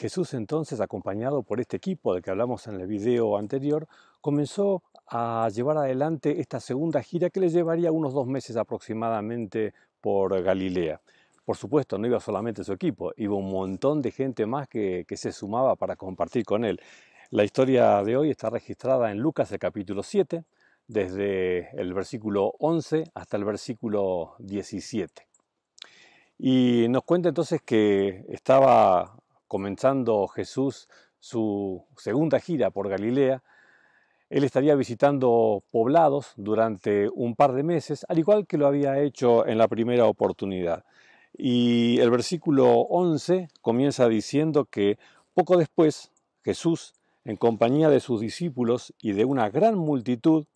Jesús entonces, acompañado por este equipo del que hablamos en el video anterior, comenzó a llevar adelante esta segunda gira que le llevaría unos 2 meses aproximadamente por Galilea. Por supuesto, no iba solamente su equipo, iba un montón de gente más que se sumaba para compartir con él. La historia de hoy está registrada en Lucas, el capítulo 7, desde el versículo 11 hasta el versículo 17. Y nos cuenta entonces que estaba comenzando Jesús su segunda gira por Galilea. Él estaría visitando poblados durante un par de meses, al igual que lo había hecho en la primera oportunidad. Y el versículo 11 comienza diciendo que poco después Jesús, en compañía de sus discípulos y de una gran multitud,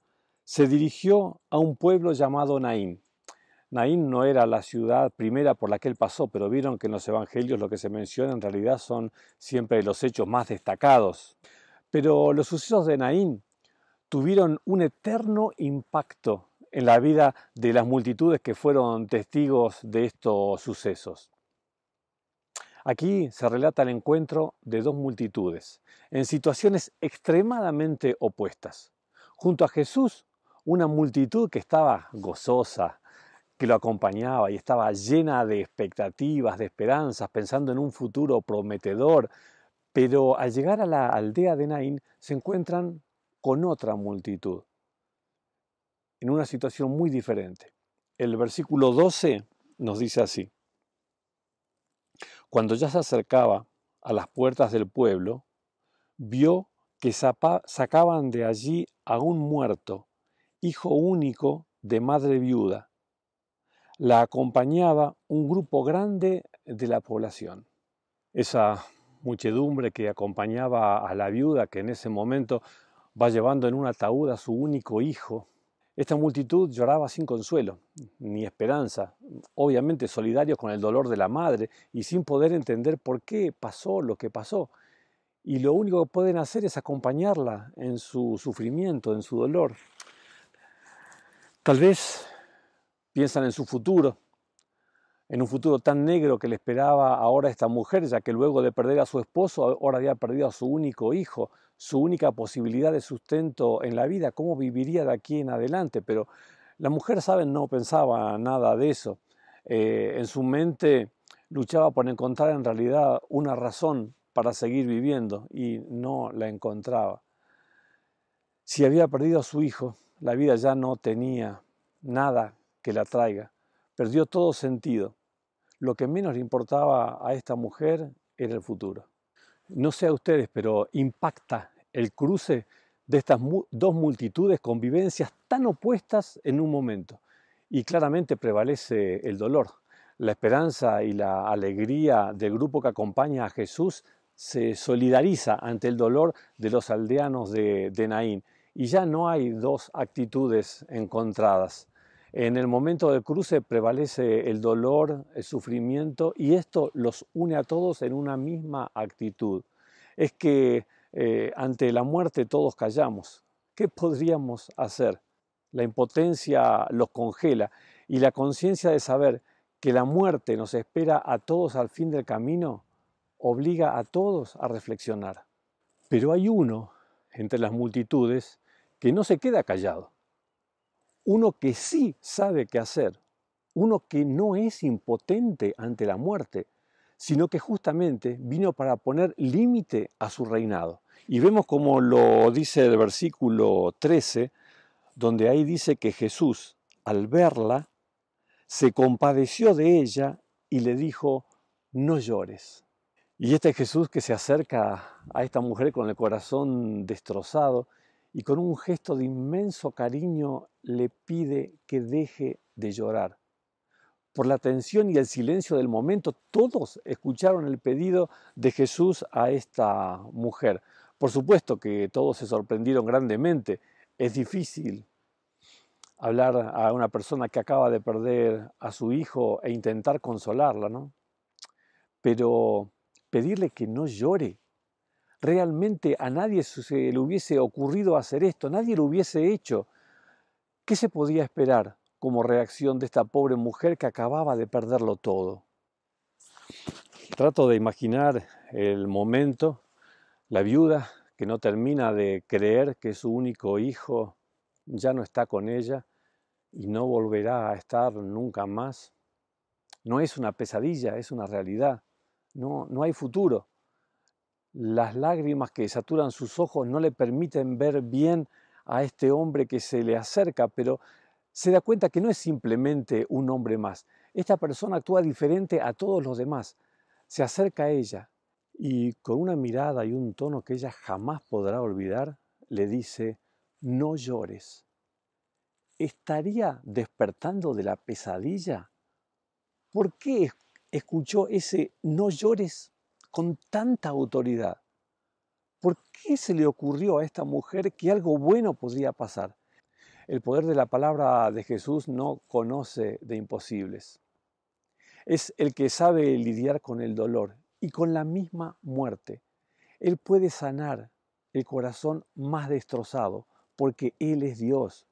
se dirigió a un pueblo llamado Naín. Naín no era la ciudad primera por la que él pasó, pero vieron que en los evangelios lo que se menciona en realidad son siempre los hechos más destacados. Pero los sucesos de Naín tuvieron un eterno impacto en la vida de las multitudes que fueron testigos de estos sucesos. Aquí se relata el encuentro de dos multitudes, en situaciones extremadamente opuestas. Junto a Jesús, una multitud que estaba gozosa, que lo acompañaba y estaba llena de expectativas, de esperanzas, pensando en un futuro prometedor, pero al llegar a la aldea de Naín se encuentran con otra multitud, en una situación muy diferente. El versículo 12 nos dice así: cuando ya se acercaba a las puertas del pueblo, vio que sacaban de allí a un muerto, hijo único de madre viuda. La acompañaba un grupo grande de la población. Esa muchedumbre que acompañaba a la viuda, que en ese momento va llevando en un ataúd a su único hijo. Esta multitud lloraba sin consuelo, ni esperanza, obviamente solidarios con el dolor de la madre y sin poder entender por qué pasó lo que pasó. Y lo único que pueden hacer es acompañarla en su sufrimiento, en su dolor. Tal vez piensan en su futuro, en un futuro tan negro que le esperaba ahora a esta mujer, ya que luego de perder a su esposo, ahora había perdido a su único hijo, su única posibilidad de sustento en la vida, cómo viviría de aquí en adelante. Pero la mujer, ¿saben?, no pensaba nada de eso. En su mente luchaba por encontrar en realidad una razón para seguir viviendo y no la encontraba. Si había perdido a su hijo, la vida ya no tenía nada que la traiga, perdió todo sentido. Lo que menos le importaba a esta mujer era el futuro. No sé a ustedes, pero impacta el cruce de estas dos multitudes con vivencias tan opuestas en un momento. Y claramente prevalece el dolor. La esperanza y la alegría del grupo que acompaña a Jesús se solidariza ante el dolor de los aldeanos de Naín. Y ya no hay dos actitudes encontradas. En el momento del cruce prevalece el dolor, el sufrimiento, y esto los une a todos en una misma actitud. Es que ante la muerte todos callamos. ¿Qué podríamos hacer? La impotencia los congela y la conciencia de saber que la muerte nos espera a todos al fin del camino obliga a todos a reflexionar. Pero hay uno entre las multitudes que no se queda callado. Uno que sí sabe qué hacer, uno que no es impotente ante la muerte, sino que justamente vino para poner límite a su reinado. Y vemos como lo dice el versículo 13, donde ahí dice que Jesús, al verla, se compadeció de ella y le dijo: no llores. Y este Jesús que se acerca a esta mujer con el corazón destrozado y con un gesto de inmenso cariño le pide que deje de llorar. Por la tensión y el silencio del momento, todos escucharon el pedido de Jesús a esta mujer. Por supuesto que todos se sorprendieron grandemente. Es difícil hablar a una persona que acaba de perder a su hijo e intentar consolarla, ¿no? Pero pedirle que no llore, realmente a nadie se le hubiese ocurrido hacer esto, nadie lo hubiese hecho. ¿Qué se podía esperar como reacción de esta pobre mujer que acababa de perderlo todo? Trato de imaginar el momento, la viuda que no termina de creer que su único hijo ya no está con ella y no volverá a estar nunca más, no es una pesadilla, es una realidad. No hay futuro. Las lágrimas que saturan sus ojos no le permiten ver bien a este hombre que se le acerca, pero se da cuenta que no es simplemente un hombre más. Esta persona actúa diferente a todos los demás. Se acerca a ella y con una mirada y un tono que ella jamás podrá olvidar, le dice, no llores. ¿Estaría despertando de la pesadilla? ¿Por qué escuchó ese no llores con tanta autoridad? ¿Por qué se le ocurrió a esta mujer que algo bueno podría pasar? El poder de la palabra de Jesús no conoce de imposibles. Es el que sabe lidiar con el dolor y con la misma muerte. Él puede sanar el corazón más destrozado porque Él es Dios.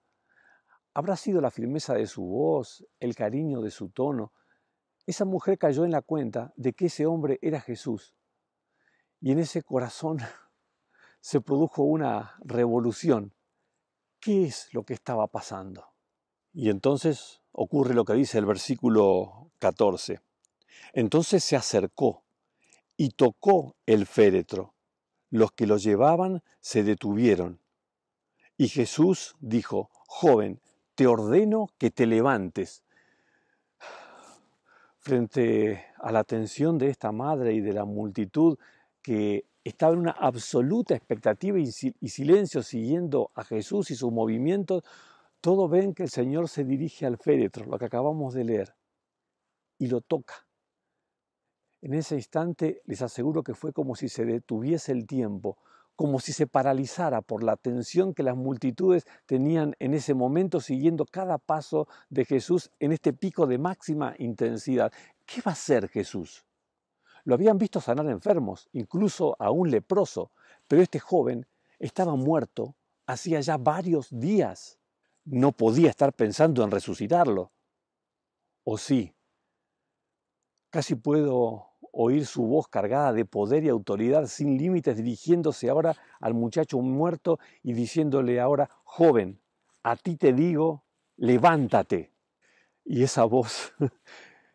Habrá sido la firmeza de su voz, el cariño de su tono. Esa mujer cayó en la cuenta de que ese hombre era Jesús. Y en ese corazón se produjo una revolución. ¿Qué es lo que estaba pasando? Y entonces ocurre lo que dice el versículo 14. Entonces se acercó y tocó el féretro. Los que lo llevaban se detuvieron. Y Jesús dijo, joven, te ordeno que te levantes. Frente a la atención de esta madre y de la multitud que estaba en una absoluta expectativa y silencio siguiendo a Jesús y sus movimientos, todos ven que el Señor se dirige al féretro, lo que acabamos de leer, y lo toca. En ese instante les aseguro que fue como si se detuviese el tiempo, como si se paralizara por la atención que las multitudes tenían en ese momento siguiendo cada paso de Jesús en este pico de máxima intensidad. ¿Qué va a hacer Jesús? Lo habían visto sanar enfermos, incluso a un leproso, pero este joven estaba muerto hacía ya varios días. No podía estar pensando en resucitarlo. ¿O sí? Casi puedo oír su voz cargada de poder y autoridad sin límites dirigiéndose ahora al muchacho muerto y diciéndole ahora, joven, a ti te digo, levántate. Y esa voz,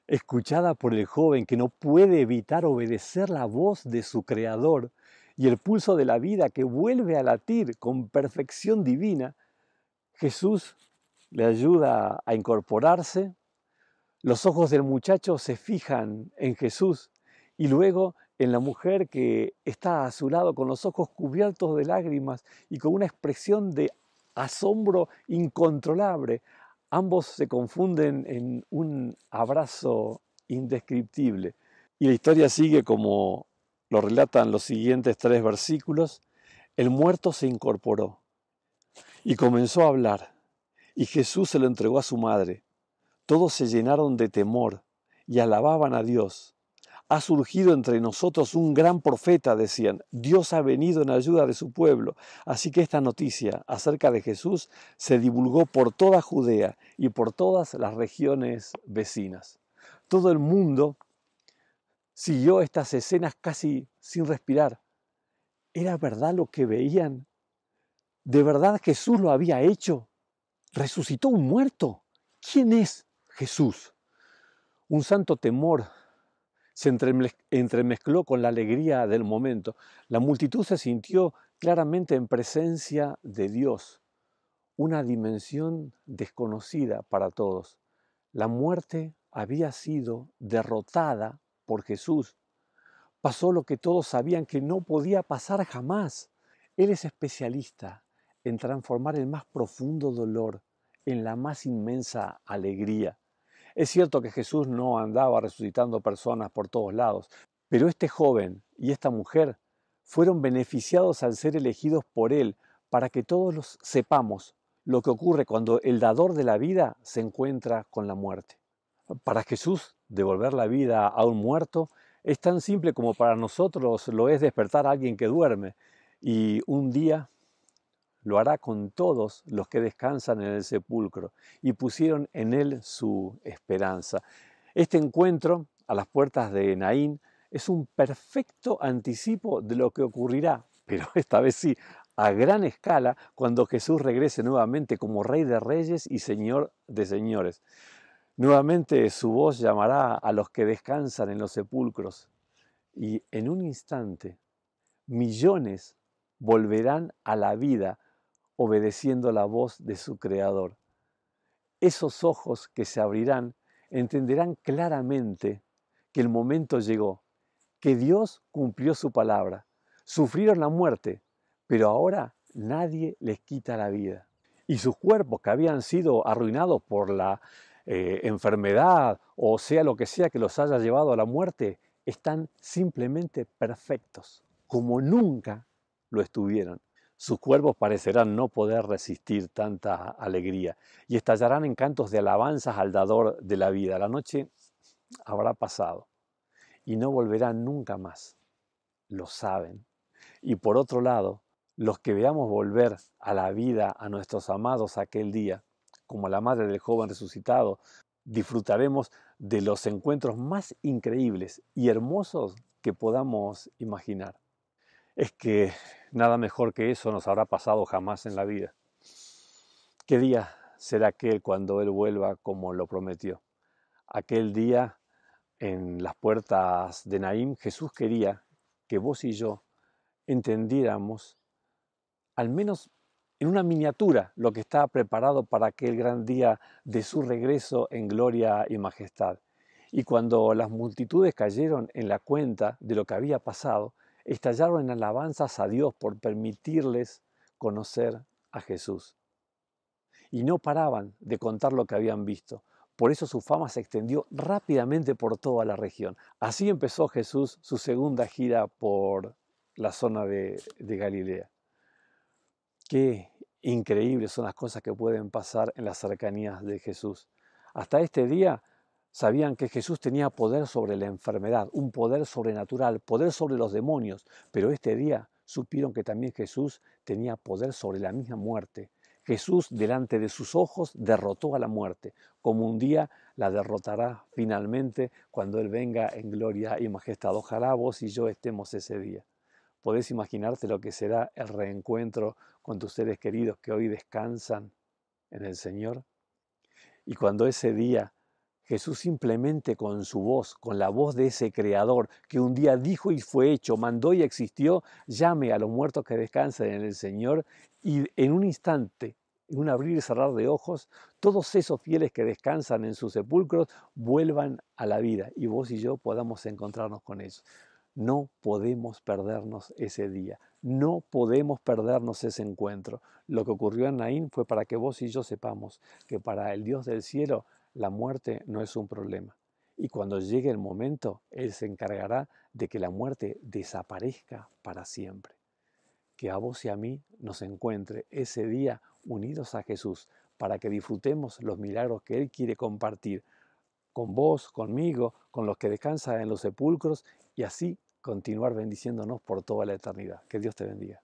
escuchada por el joven que no puede evitar obedecer la voz de su creador y el pulso de la vida que vuelve a latir con perfección divina, Jesús le ayuda a incorporarse. Los ojos del muchacho se fijan en Jesús y luego en la mujer que está a su lado con los ojos cubiertos de lágrimas y con una expresión de asombro incontrolable. Ambos se confunden en un abrazo indescriptible. Y la historia sigue como lo relatan los siguientes 3 versículos. El muerto se incorporó y comenzó a hablar, y Jesús se lo entregó a su madre. Todos se llenaron de temor y alababan a Dios. Ha surgido entre nosotros un gran profeta, decían. Dios ha venido en ayuda de su pueblo. Así que esta noticia acerca de Jesús se divulgó por toda Judea y por todas las regiones vecinas. Todo el mundo siguió estas escenas casi sin respirar. ¿Era verdad lo que veían? ¿De verdad Jesús lo había hecho? ¿Resucitó un muerto? ¿Quién es Jesús? Un santo temor se entremezcló con la alegría del momento. La multitud se sintió claramente en presencia de Dios, una dimensión desconocida para todos. La muerte había sido derrotada por Jesús. Pasó lo que todos sabían que no podía pasar jamás. Él es especialista en transformar el más profundo dolor en la más inmensa alegría. Es cierto que Jesús no andaba resucitando personas por todos lados, pero este joven y esta mujer fueron beneficiados al ser elegidos por Él para que todos sepamos lo que ocurre cuando el dador de la vida se encuentra con la muerte. Para Jesús, devolver la vida a un muerto es tan simple como para nosotros lo es despertar a alguien que duerme, y un día lo hará con todos los que descansan en el sepulcro y pusieron en él su esperanza. Este encuentro a las puertas de Naín es un perfecto anticipo de lo que ocurrirá, pero esta vez sí, a gran escala, cuando Jesús regrese nuevamente como Rey de Reyes y Señor de Señores. Nuevamente su voz llamará a los que descansan en los sepulcros y en un instante millones volverán a la vida obedeciendo la voz de su Creador. Esos ojos que se abrirán entenderán claramente que el momento llegó, que Dios cumplió su palabra. Sufrieron la muerte, pero ahora nadie les quita la vida. Y sus cuerpos que habían sido arruinados por la enfermedad o sea lo que sea que los haya llevado a la muerte, están simplemente perfectos, como nunca lo estuvieron. Sus cuerpos parecerán no poder resistir tanta alegría y estallarán en cantos de alabanzas al dador de la vida. La noche habrá pasado y no volverán nunca más. Lo saben. Y por otro lado, los que veamos volver a la vida a nuestros amados aquel día, como la madre del joven resucitado, disfrutaremos de los encuentros más increíbles y hermosos que podamos imaginar. Es que nada mejor que eso nos habrá pasado jamás en la vida. ¿Qué día será aquel cuando Él vuelva como lo prometió? Aquel día en las puertas de Naín, Jesús quería que vos y yo entendiéramos, al menos en una miniatura, lo que estaba preparado para aquel gran día de su regreso en gloria y majestad. Y cuando las multitudes cayeron en la cuenta de lo que había pasado, estallaron en alabanzas a Dios por permitirles conocer a Jesús. Y no paraban de contar lo que habían visto. Por eso su fama se extendió rápidamente por toda la región. Así empezó Jesús su segunda gira por la zona de Galilea. Qué increíbles son las cosas que pueden pasar en las cercanías de Jesús. Hasta este día sabían que Jesús tenía poder sobre la enfermedad, un poder sobrenatural, poder sobre los demonios, pero este día supieron que también Jesús tenía poder sobre la misma muerte. Jesús delante de sus ojos derrotó a la muerte, como un día la derrotará finalmente cuando Él venga en gloria y majestad. Ojalá vos y yo estemos ese día. ¿Podés imaginarte lo que será el reencuentro con tus seres queridos que hoy descansan en el Señor? Y cuando ese día Jesús simplemente con su voz, con la voz de ese Creador que un día dijo y fue hecho, mandó y existió, llame a los muertos que descansan en el Señor y en un instante, en un abrir y cerrar de ojos, todos esos fieles que descansan en sus sepulcros vuelvan a la vida y vos y yo podamos encontrarnos con ellos. No podemos perdernos ese día, no podemos perdernos ese encuentro. Lo que ocurrió en Naín fue para que vos y yo sepamos que para el Dios del cielo la muerte no es un problema. Y cuando llegue el momento, Él se encargará de que la muerte desaparezca para siempre. Que a vos y a mí nos encuentre ese día unidos a Jesús para que disfrutemos los milagros que Él quiere compartir con vos, conmigo, con los que descansan en los sepulcros y así continuar bendiciéndonos por toda la eternidad. Que Dios te bendiga.